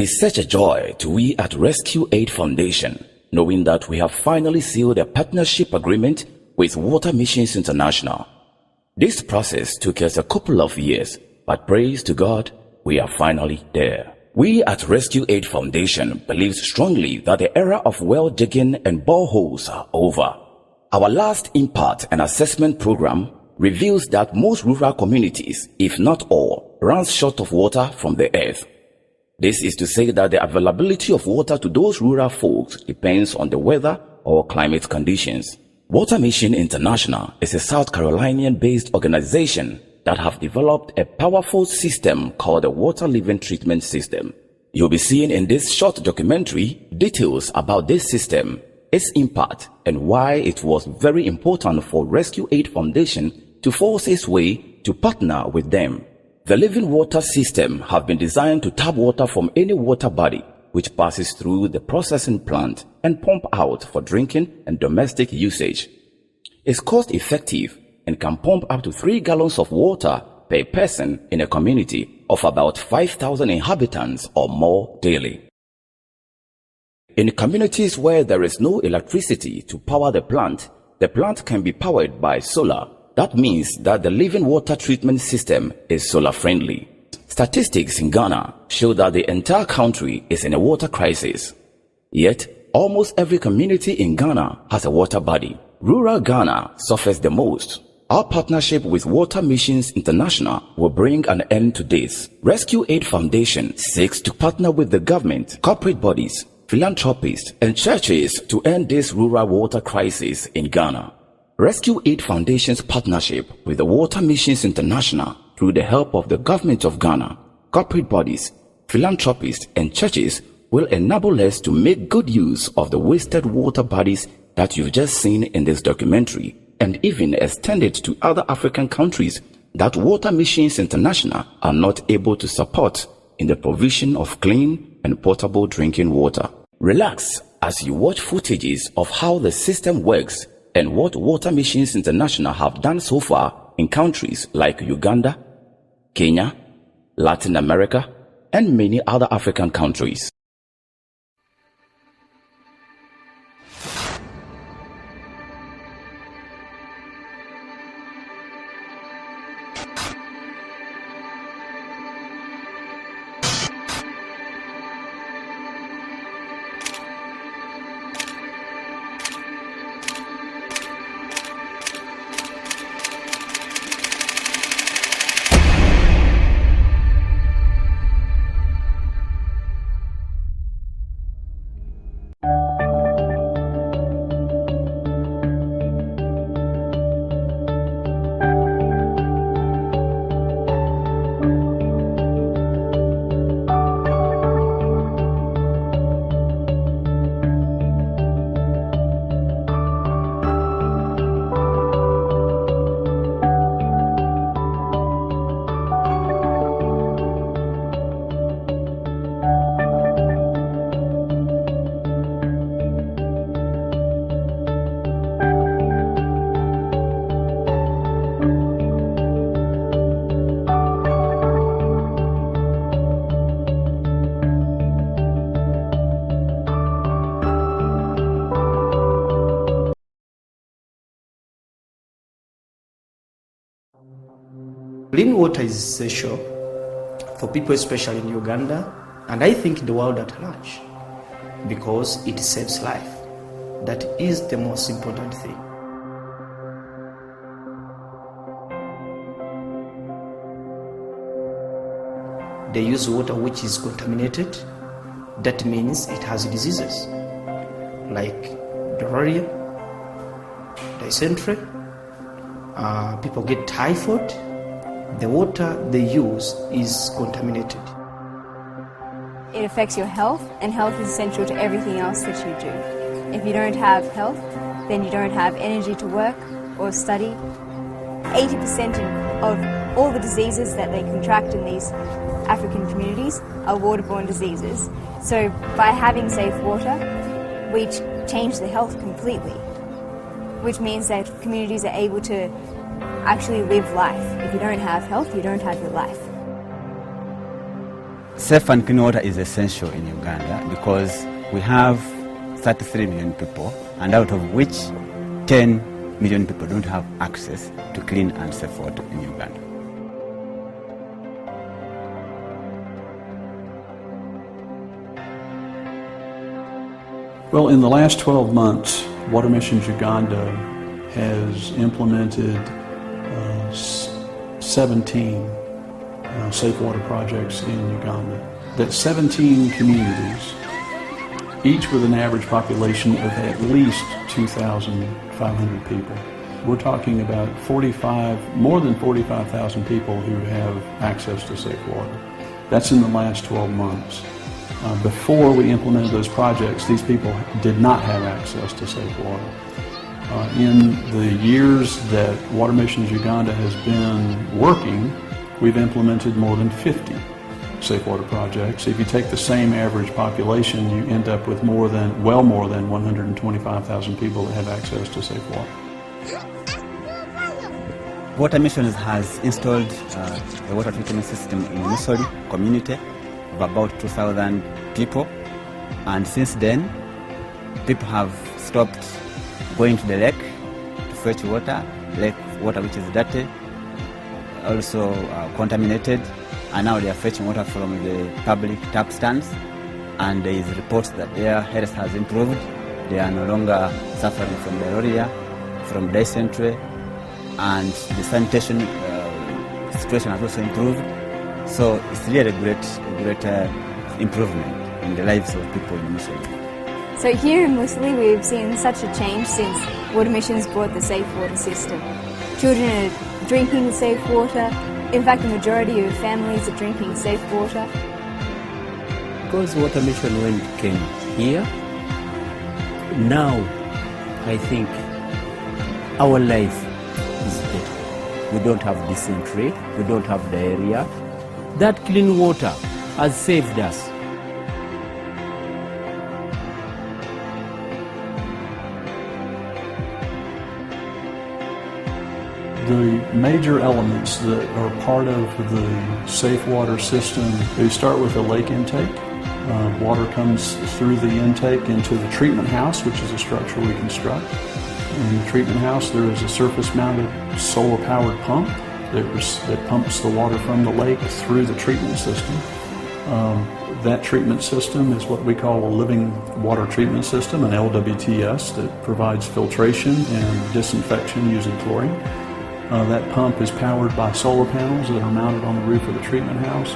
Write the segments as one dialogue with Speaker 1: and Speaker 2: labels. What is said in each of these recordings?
Speaker 1: It's such a joy to we at Rescue Aid Foundation, knowing that we have finally sealed a partnership agreement with Water Missions International. This process took us a couple of years, but praise to God, we are finally there. We at Rescue Aid Foundation believe strongly that the era of well digging and boreholes are over. Our last impact and assessment program reveals that most rural communities, if not all, run short of water from the earth. This is to say that the availability of water to those rural folks depends on the weather or climate conditions. Water Mission International is a South Carolinian-based organization that have developed a powerful system called the Water Living Treatment System. You'll be seeing in this short documentary details about this system, its impact, and why it was very important for Rescue Aid Foundation to force its way to partner with them. The Living Water System have been designed to tap water from any water body which passes through the processing plant and pump out for drinking and domestic usage. It's cost effective and can pump up to 3 gallons of water per person in a community of about 5,000 inhabitants or more daily. In communities where there is no electricity to power the plant can be powered by solar. That means that the Living Water Treatment System is solar friendly. Statistics in Ghana show that the entire country is in a water crisis. Yet, almost every community in Ghana has a water body. Rural Ghana suffers the most. Our partnership with Water Missions International will bring an end to this. Rescue Aid Foundation seeks to partner with the government, corporate bodies, philanthropists, and churches to end this rural water crisis in Ghana. Rescue Aid Foundation's partnership with the Water Missions International through the help of the government of Ghana, corporate bodies, philanthropists, and churches will enable us to make good use of the wasted water bodies that you've just seen in this documentary, and even extend it to other African countries that Water Missions International are not able to support in the provision of clean and potable drinking water. Relax as you watch footages of how the system works and what Water Missions International have done so far in countries like Uganda, Kenya, Latin America, and many other African countries.
Speaker 2: Clean water is essential for people, especially in Uganda, and I think the world at large, because it saves life. That is the most important thing. They use water which is contaminated. That means it has diseases like diarrhea, dysentery, people get typhoid. The water they use is contaminated.
Speaker 3: It affects your health, and health is essential to everything else that you do. If you don't have health, then you don't have energy to work or study. 80% of all the diseases that they contract in these African communities are waterborne diseases. So by having safe water, we change the health completely, which means that communities are able to actually live life. If you don't have health, you don't have your life.
Speaker 4: Safe and clean water is essential in Uganda because we have 33 million people, and out of which 10 million people don't have access to clean and safe water in Uganda.
Speaker 5: Well, in the last 12 months, Water Missions Uganda has implemented 17 safe water projects in Uganda. That's 17 communities, each with an average population of at least 2,500 people. We're talking about more than 45,000 people who have access to safe water. That's in the last 12 months. Before we implemented those projects, these people did not have access to safe water. In the years that Water Missions Uganda has been working, we've implemented more than 50 safe water projects. If you take the same average population, you end up with well more than 125,000 people that have access to safe water.
Speaker 4: Water Missions has installed a water treatment system in Missouri community of about 2,000 people, and since then people have stopped going to the lake to fetch water, lake water which is dirty, also contaminated, and now they are fetching water from the public tap stands, and there is reports that their health has improved. They are no longer suffering from diarrhea, from dysentery, and the sanitation situation has also improved. So it's really a great improvement in the lives of people in Missouri.
Speaker 3: So here in Musli, we've seen such a change since Water Missions brought the safe water system. Children are drinking the safe water. In fact, the majority of families are drinking safe water.
Speaker 6: Because Water Mission when it came here, now I think our life is better. We don't have dysentery, we don't have diarrhea. That clean water has saved us.
Speaker 5: The major elements that are part of the safe water system, they start with a lake intake. Water comes through the intake into the treatment house, which is a structure we construct. In the treatment house, there is a surface-mounted solar-powered pump that pumps the water from the lake through the treatment system. That treatment system is what we call a living water treatment system, an LWTS, that provides filtration and disinfection using chlorine. That pump is powered by solar panels that are mounted on the roof of the treatment house.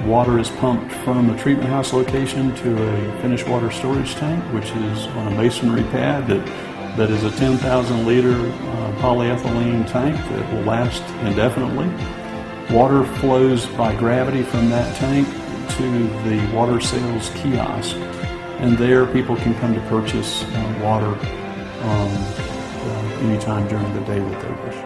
Speaker 5: Water is pumped from the treatment house location to a finished water storage tank, which is on a masonry pad that is a 10,000 liter polyethylene tank that will last indefinitely. Water flows by gravity from that tank to the water sales kiosk, and there people can come to purchase water anytime during the day that they wish.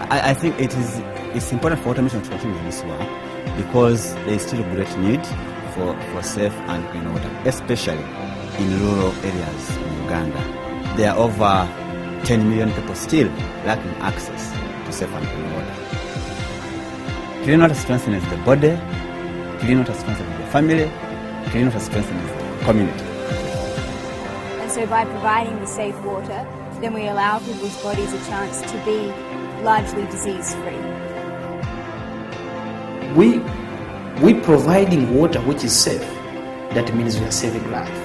Speaker 4: I think it's important for Water Mission to continue this work because there is still a great need for safe and clean water, especially in rural areas in Uganda. There are over 10 million people still lacking access to safe and clean water. Clean water strengthens the body, clean water strengthens the family, clean water strengthens the community.
Speaker 3: And so by providing the safe water, then we allow people's bodies a chance to be largely disease-free.
Speaker 2: We providing water which is safe. That means we are saving life.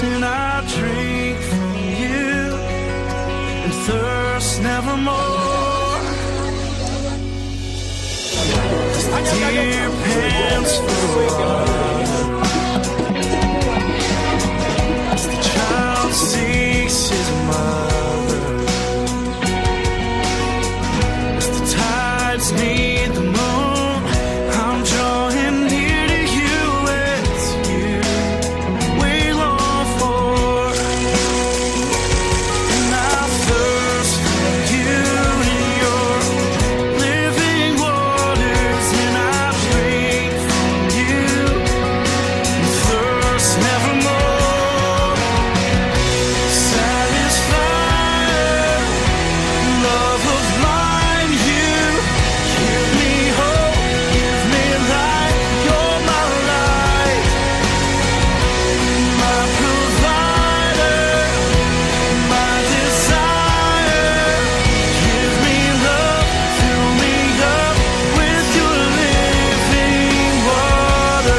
Speaker 7: and I drink from you and thirst nevermore. As the deer pants for water, as the child seeks his mother, as the tides need the moon, I'm drawing near to you. It's you we long for, and I thirst for you in your living waters, and I drink from you and thirst nevermore. Satisfied, love of mine, you give me hope, give me light. You're my light, my provider, my desire. Give me love, fill me up with your living water.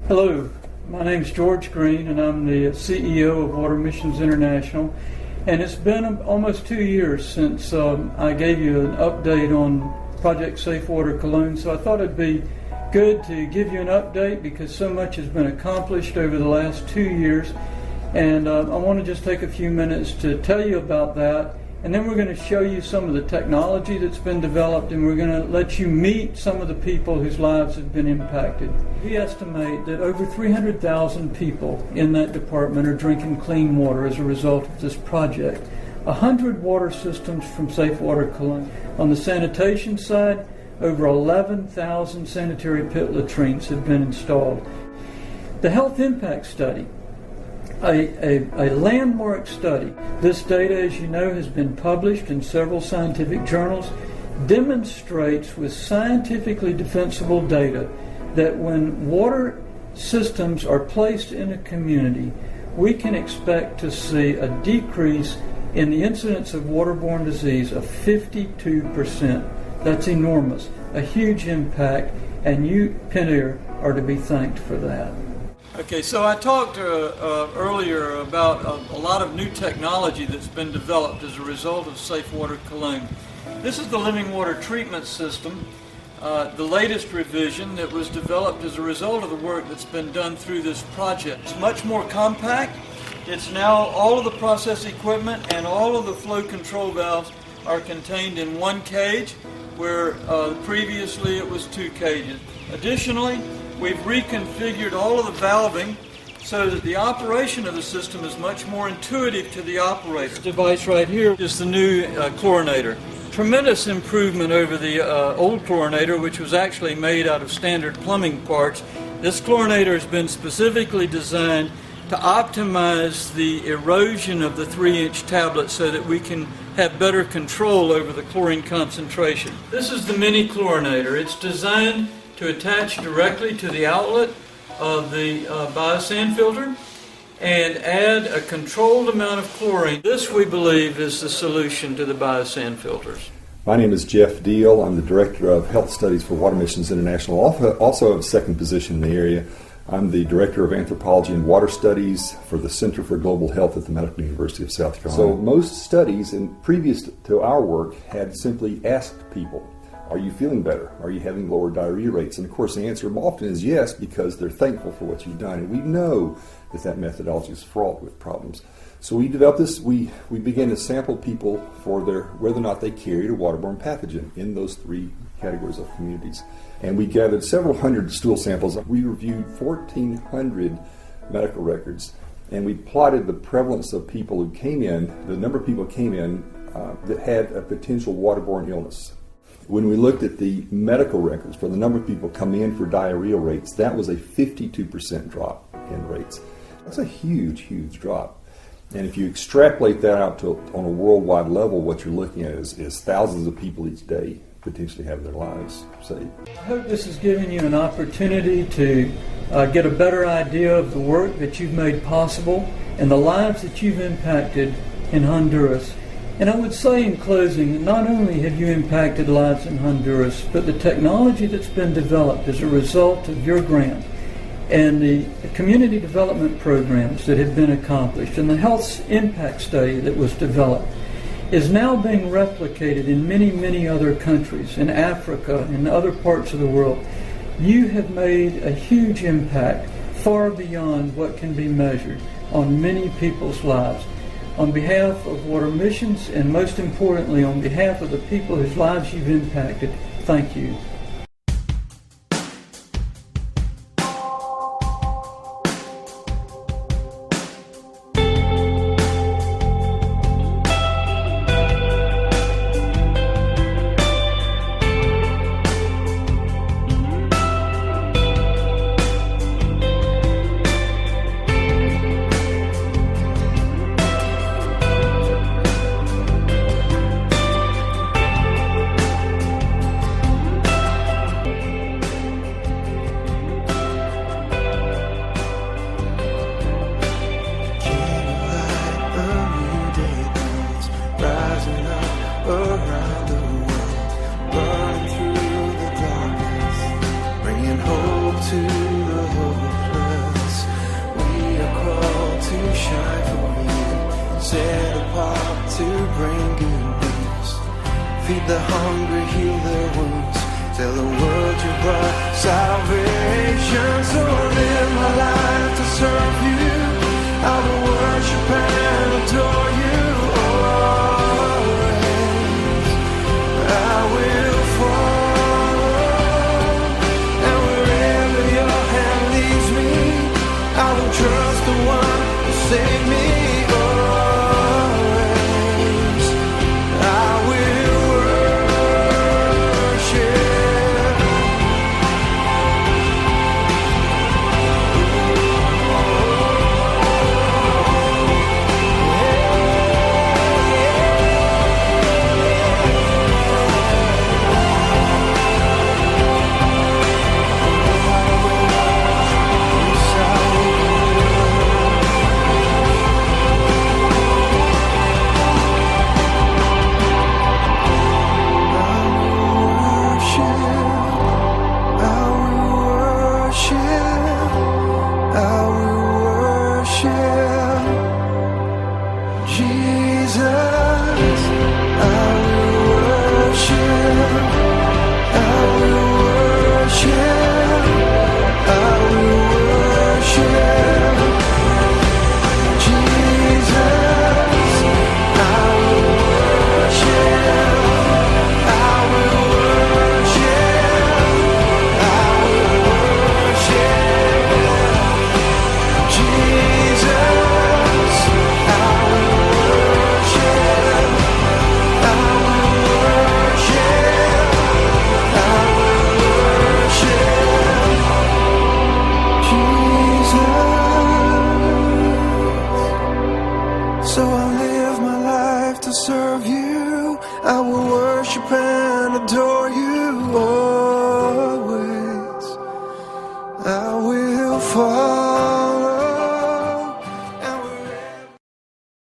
Speaker 8: Hello, my name is George Green, and I'm the CEO of Water Missions International. And it's been almost 2 years since I gave you an update on Project Safe Water Cologne, so I thought it'd be good to give you an update because so much has been accomplished over the last 2 years. And I want to just take a few minutes to tell you about that. And then we're going to show you some of the technology that's been developed, and we're going to let you meet some of the people whose lives have been impacted. We estimate that over 300,000 people in that department are drinking clean water as a result of this project. 100 water systems from Safe Water Cologne. On the sanitation side, over 11,000 sanitary pit latrines have been installed. The health impact study, a landmark study. This data, as you know, has been published in several scientific journals, demonstrates with scientifically defensible data that when water systems are placed in a community, we can expect to see a decrease in the incidence of waterborne disease of 52%. That's enormous, a huge impact, and you, Pentair, are to be thanked for that. Okay, so I talked earlier about a lot of new technology that's been developed as a result of Safe Water Cologne. This is the living water treatment system, the latest revision that was developed as a result of the work that's been done through this project. It's much more compact. It's now all of the process equipment and all of the flow control valves are contained in one cage, where previously it was 2 cages. Additionally, we've reconfigured all of the valving so that the operation of the system is much more intuitive to the operator. This device right here is the new chlorinator. Tremendous improvement over the old chlorinator, which was actually made out of standard plumbing parts. This chlorinator has been specifically designed to optimize the erosion of the 3-inch tablet so that we can have better control over the chlorine concentration. This is the mini chlorinator. It's designed to attach directly to the outlet of the biosand filter and add a controlled amount of chlorine. This, we believe, is the solution to the biosand filters.
Speaker 9: My name is Jeff Deal. I'm the Director of Health Studies for Water Missions International. Also have a second position in the area. I'm the Director of Anthropology and Water Studies for the Center for Global Health at the Medical University of South Carolina. So most studies, previous to our work, had simply asked people, are you feeling better? Are you having lower diarrhea rates? And of course the answer often is yes, because they're thankful for what you've done. And we know that methodology is fraught with problems. So we developed this, we began to sample people for whether or not they carried a waterborne pathogen in those 3 categories of communities. And we gathered several hundred stool samples. We reviewed 1,400 medical records, and we plotted the prevalence of people who came in, the number of people who came in that had a potential waterborne illness. When we looked at the medical records for the number of people coming in for diarrhea rates, that was a 52% drop in rates. That's a huge, huge drop. And if you extrapolate that out on a worldwide level, what you're looking at is thousands of people each day potentially have their lives saved.
Speaker 8: I hope this has given you an opportunity to get a better idea of the work that you've made possible and the lives that you've impacted in Honduras. And I would say in closing, not only have you impacted lives in Honduras, but the technology that's been developed as a result of your grant and the community development programs that have been accomplished and the health impact study that was developed is now being replicated in many, many other countries, in Africa and other parts of the world. You have made a huge impact far beyond what can be measured on many people's lives. On behalf of Water Missions, and most importantly on behalf of the people whose lives you've impacted, thank you.
Speaker 7: Set apart to bring good news. Feed the hungry, heal their wounds. Tell the world you brought salvation. So I live my life to serve you. I will worship and adore you always. I will follow, and wherever your hand leads me, I will trust the one who saved me. So I live my life to serve